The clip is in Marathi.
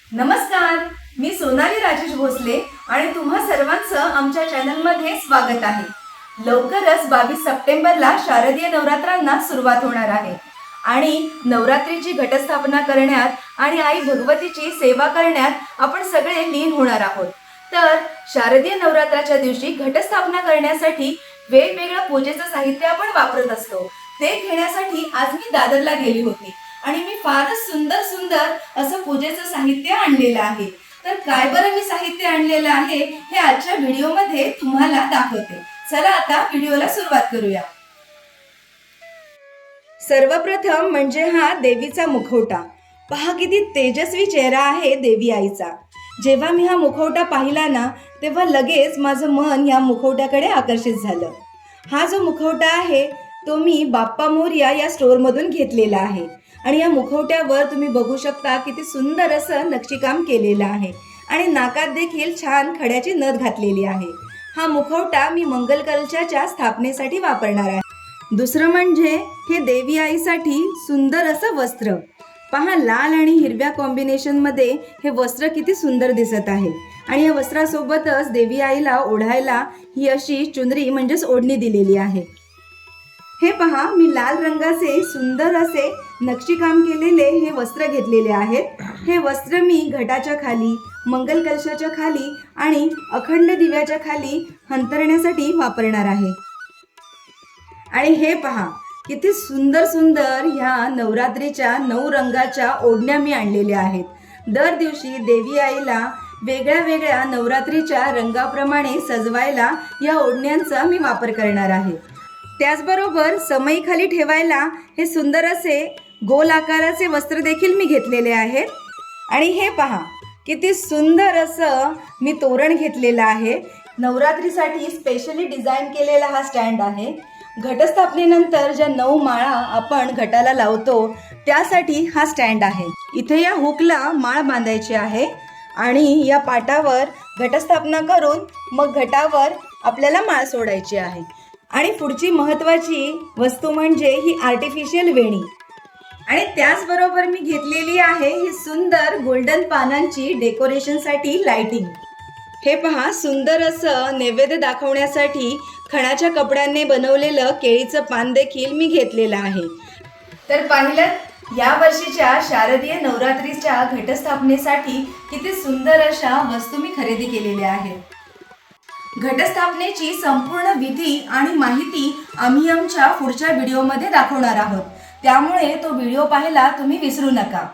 नमस्कार, मी सोनाली राजेश भोसले आणि तुम्हा सर्वांचं आमच्या चॅनलमध्ये स्वागत आहे। लवकरच 22 सप्टेंबरला शारदीय नवरात्रांना सुरुवात होणार आहे आणि नवरात्रीची घटस्थापना करण्यात आणि आई भगवतीची सेवा करण्यात आपण सगळे लीन होणार आहोत। तर शारदीय नवरात्राच्या दिवशी घटस्थापना करण्यासाठी वेगवेगळ्या पूजेचं साहित्य आपण वापरत असतो। ते घेण्यासाठी आज मी दादरला गेली होती आणि मी फारच सुंदर सुंदर असं पूजेचं साहित्य आणलेलं आहे। तर काय बरं मी साहित्य आणलेलं आहे हे आजच्या व्हिडिओमध्ये तुम्हाला दाखवते। चला आता व्हिडिओला सुरुवात करूया। सर्वप्रथम म्हणजे हा देवीचा मुखवटा। पहा किती तेजस्वी चेहरा आहे देवी आईचा। जेव्हा मी हा मुखवटा पाहिला ना तेव्हा लगेच माझं मन या मुखवट्याकडे आकर्षित झालं। हा जो मुखवटा आहे तो मी बाप्पा मोरया या स्टोअरमधून घेतलेला आहे आणि या मुखवट्यावर तुम्ही बघू शकता किती सुंदर असं नक्षीकाम केलेलं आहे आणि नाकात देखील छान खड्याची नथ घातलेली आहे। हा मुखवटा मी मंगल कलशाच्या स्थापनेसाठी वापरणार आहे। दुसरं म्हणजे हे देवी आईसाठी सुंदर असं वस्त्र। पहा लाल आणि हिरव्या कॉम्बिनेशनमध्ये हे वस्त्र किती सुंदर दिसत आहे आणि या वस्त्रासोबतच देवी आईला ओढायला ही अशी चुनरी म्हणजेच ओढणी दिलेली आहे। हे पहा मी लाल रंगाचे सुंदर असे नक्षीकाम केलेले हे वस्त्र घेतलेले आहेत। हे वस्त्र मी घटाच्या खाली, मंगल कलशाच्या खाली आणि अखंड दिव्याच्या खाली अंतरण्यासाठी वापरणार आहे। आणि हे पहा किती सुंदर सुंदर ह्या नवरात्रीच्या 9 रंगाच्या ओढण्या मी आणलेल्या आहेत। दर दिवशी देवी आईला वेगळ्या वेगळ्या नवरात्रीच्या रंगाप्रमाणे सजवायला या ओढण्यांचा मी वापर करणार आहे। त्याचबरोबर समईखाली ठेवायला हे सुंदर असे गोल आकाराचे वस्त्र देखील मी घेतलेले आहेत। आणि हे पहा किती सुंदर असं मी तोरण घेतलेलं आहे। नवरात्रीसाठी स्पेशली डिझाईन केलेला हा स्टँड आहे। घटस्थापनेनंतर ज्या 9 माळा आपण घटाला लावतो त्यासाठी हा स्टँड आहे। इथे या हुकला माळ बांधायची आहे आणि या पाटावर घटस्थापना करून मग घटावर आपल्याला माळ सोडायची आहे। आणि पुढची महत्त्वाची वस्तू म्हणजे ही आर्टिफिशियल वेणी आणि त्याचबरोबर मी घेतलेली आहे ही सुंदर गोल्डन पानांची डेकोरेशनसाठी लाइटिंग। हे पहा सुंदर असं नैवेद्य दाखवण्यासाठी खणाच्या कपड्याने बनवलेलं केळीचं पान देखील मी घेतलेलं आहे। तर पाहिलं या वर्षीच्या शारदीय नवरात्रीच्या घटस्थापनेसाठी किती सुंदर अशा वस्तू मी खरेदी केलेल्या आहेत। घटस्थापनेची संपूर्ण विधी आणि माहिती आम्ही आमच्या पुढच्या व्हिडिओमध्ये दाखवणार आहोत, त्यामुळे तो व्हिडिओ पाहायला तुम्ही विसरू नका।